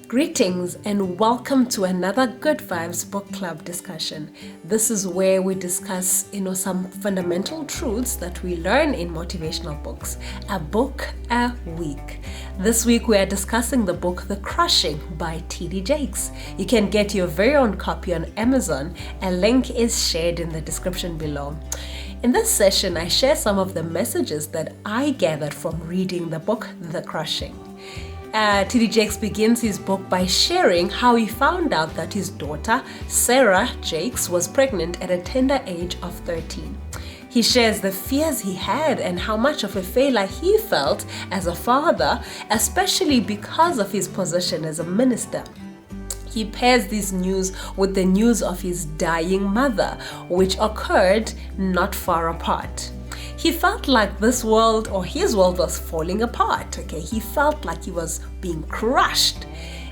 Greetings and welcome to another Good Vibes Book Club discussion. This is where we discuss, some fundamental truths that we learn in motivational books, a book a week. This week we are discussing the book The Crushing by T.D. Jakes. You can get your very own copy on Amazon. A link is shared in the description below. In this session, I share some of the messages that I gathered from reading the book The Crushing. T.D. Jakes begins his book by sharing how he found out that his daughter, Sarah Jakes, was pregnant at a tender age of 13. He shares the fears he had and how much of a failure he felt as a father, especially because of his position as a minister. He pairs this news with the news of his dying mother, which occurred not far apart. He felt like this world or his world was falling apart. He felt like he was being crushed.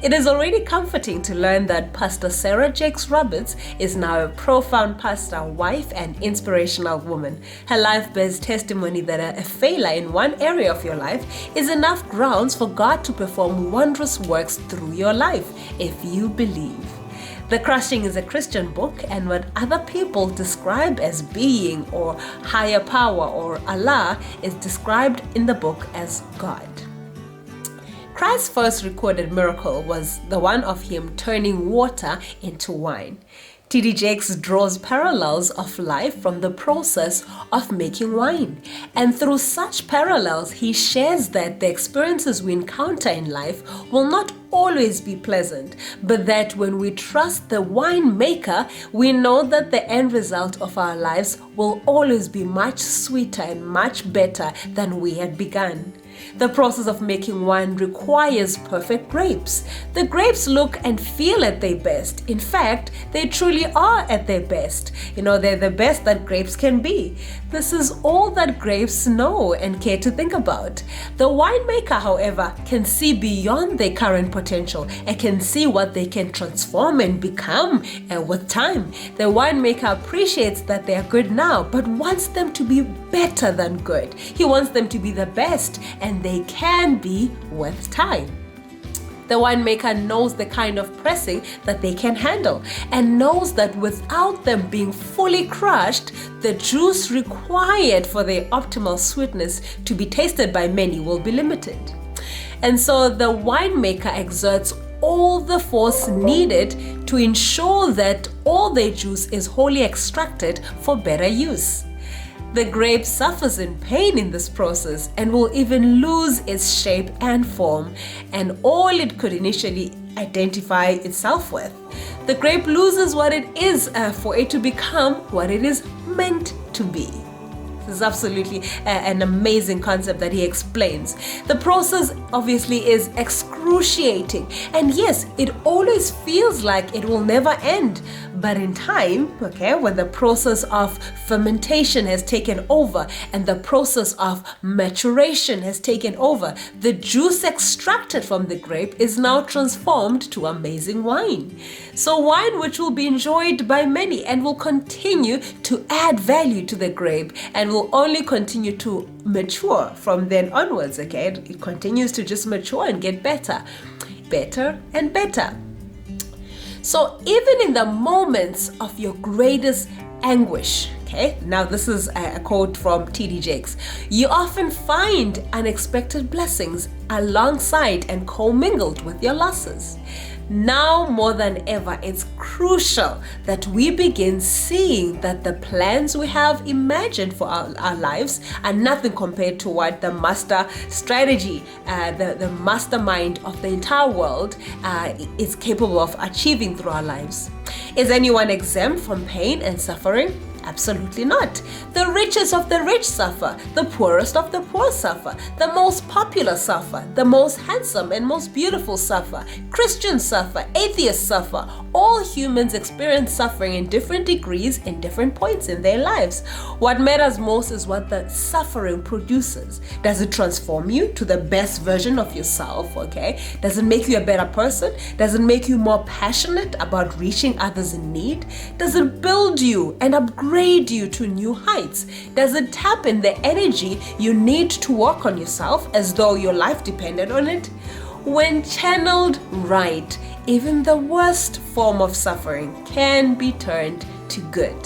It is already comforting to learn that Pastor Sarah Jakes Roberts is now a profound pastor, wife, and inspirational woman. Her life bears testimony that a failure in one area of your life is enough grounds for God to perform wondrous works through your life if you believe. The Crushing is a Christian book, and what other people describe as being or higher power or Allah is described in the book as God. Christ's first recorded miracle was the one of him turning water into wine. T.D. Jakes draws parallels of life from the process of making wine. And through such parallels, he shares that the experiences we encounter in life will not always be pleasant, but that when we trust the winemaker, we know that the end result of our lives will always be much sweeter and much better than we had begun. The process of making wine requires perfect grapes. The grapes look and feel at their best. In fact, they truly are at their best. They're the best that grapes can be. This is all that grapes know and care to think about. The winemaker, however, can see beyond their current potential and can see what they can transform and become with time. The winemaker appreciates that they are good now, but wants them to be better than good. He wants them to be the best, and they can be with time. The winemaker knows the kind of pressing that they can handle and knows that without them being fully crushed, the juice required for their optimal sweetness to be tasted by many will be limited. And so the winemaker exerts all the force needed to ensure that all their juice is wholly extracted for better use. The grape suffers in pain in this process and will even lose its shape and form and all it could initially identify itself with. The grape loses what it is for it to become what it is meant to be. This is absolutely an amazing concept that he explains. The process obviously is excruciating, and yes, it always feels like it will never end. But in time, when the process of fermentation has taken over and the process of maturation has taken over, the juice extracted from the grape is now transformed to amazing wine. So wine which will be enjoyed by many and will continue to add value to the grape and will only continue to mature from then onwards. It continues to just mature and get better and better. So even in the moments of your greatest anguish, now this is a quote from T.D. Jakes, you often find unexpected blessings alongside and commingled with your losses. Now more than ever, it's crucial that we begin seeing that the plans we have imagined for our lives are nothing compared to what the master strategy, the mastermind of the entire world is capable of achieving through our lives. Is anyone exempt from pain and suffering? Absolutely not. The richest of the rich suffer. The poorest of the poor suffer. The most popular suffer. The most handsome and most beautiful suffer. Christians suffer. Atheists suffer. All humans experience suffering in different degrees in different points in their lives. What matters most is what the suffering produces. Does it transform you to the best version of yourself? Okay? Does it make you a better person? Does it make you more passionate about reaching others in need? Does it build you and upgrade you to new heights? Does it tap in the energy you need to work on yourself as though your life depended on it? When channeled right, even the worst form of suffering can be turned to good.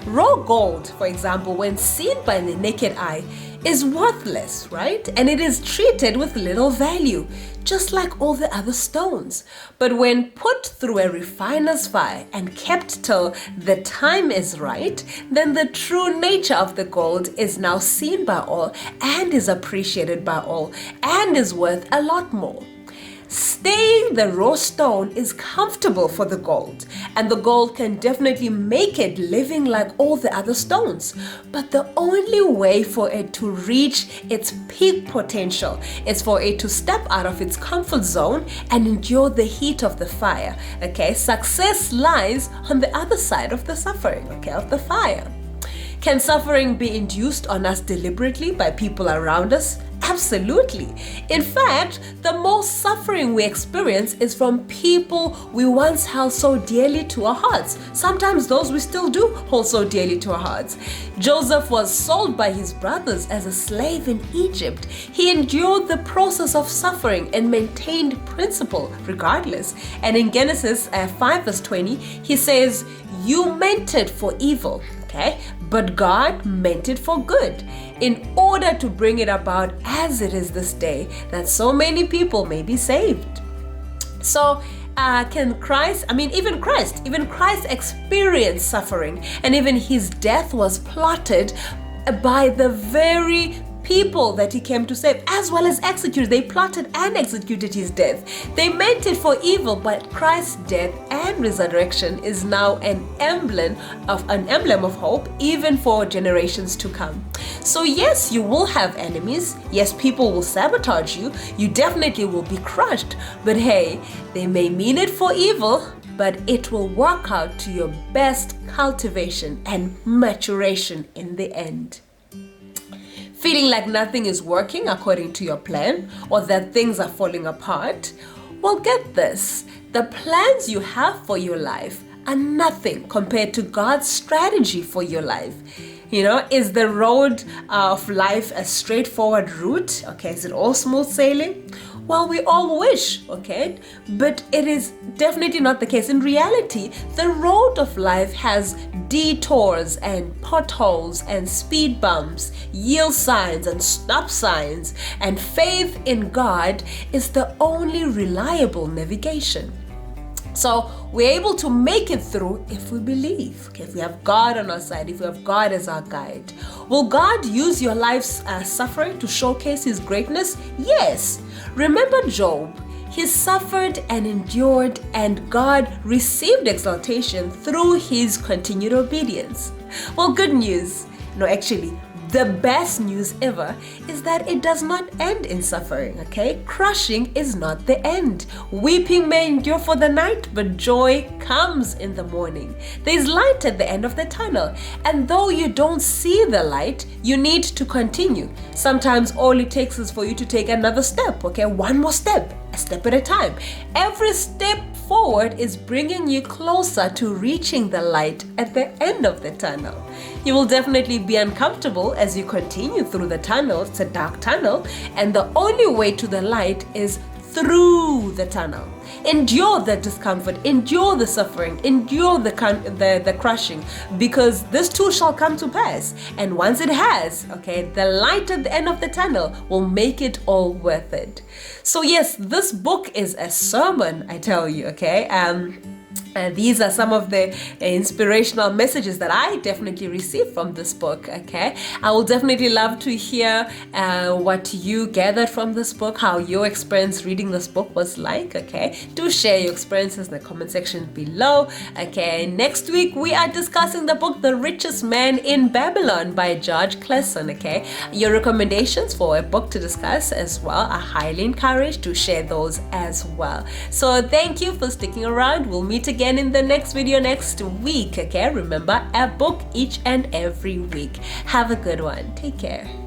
Raw gold, for example, when seen by the naked eye, is worthless, right? And it is treated with little value, just like all the other stones. But when put through a refiner's fire and kept till the time is right, then the true nature of the gold is now seen by all and is appreciated by all and is worth a lot more. Staying the raw stone is comfortable for the gold, and the gold can definitely make it living like all the other stones. But the only way for it to reach its peak potential is for it to step out of its comfort zone and endure the heat of the fire. Okay, success lies on the other side of the suffering, okay, of the fire. Can suffering be induced on us deliberately by people around us? Absolutely. In fact, the most suffering we experience is from people we once held so dearly to our hearts. Sometimes those we still do hold so dearly to our hearts. Joseph was sold by his brothers as a slave in Egypt. He endured the process of suffering and maintained principle regardless. And in Genesis 5 verse 20, he says, "You meant it for evil." Okay, but God meant it for good in order to bring it about as it is this day, that so many people may be saved. So even Christ experienced suffering, and even his death was plotted by the very people that he came to save, as well as execute. They plotted and executed his death. They meant it for evil, but Christ's death and resurrection is now an emblem of hope, even for generations to come. So yes, you will have enemies. Yes, people will sabotage you. You definitely will be crushed. But hey, they may mean it for evil, but it will work out to your best cultivation and maturation in the end. Feeling like nothing is working according to your plan, or that things are falling apart? Well, get this. The plans you have for your life are nothing compared to God's strategy for your life. You know, is the road of life a straightforward route? Okay, is it all smooth sailing? Well, we all wish, okay? But it is definitely not the case. In reality, the road of life has detours and potholes and speed bumps, yield signs and stop signs, and faith in God is the only reliable navigation. So we're able to make it through if we believe, okay? If we have God on our side, if we have God as our guide. Will God use your life's suffering to showcase his greatness? Yes. Remember Job. He suffered and endured, and God received exaltation through his continued obedience. Well, good news. No, actually, the best news ever is that it does not end in suffering, okay? Crushing is not the end. Weeping may endure for the night, but joy comes in the morning. There is light at the end of the tunnel, and though you don't see the light, you need to continue. Sometimes all it takes is for you to take another step, okay? One more step, a step at a time. Every step forward is bringing you closer to reaching the light at the end of the tunnel. You will definitely be uncomfortable as you continue through the tunnel. It's a dark tunnel, and the only way to the light is through the tunnel. Endure the discomfort, endure the suffering, endure the crushing, because this too shall come to pass. And once it has, okay, the light at the end of the tunnel will make it all worth it. So yes, this book is a sermon, I tell you, okay? These are some of the inspirational messages that I definitely received from this book. Okay, I will definitely love to hear what you gathered from this book, how your experience reading this book was like. Okay, do share your experiences in the comment section below. Okay, next week we are discussing the book The Richest Man in Babylon by George Clason. Okay, your recommendations for a book to discuss as well are highly encouraged to share those as well. So thank you for sticking around. We'll meet again in the next video next week. Okay, remember, a book each and every week. Have a good one. Take care.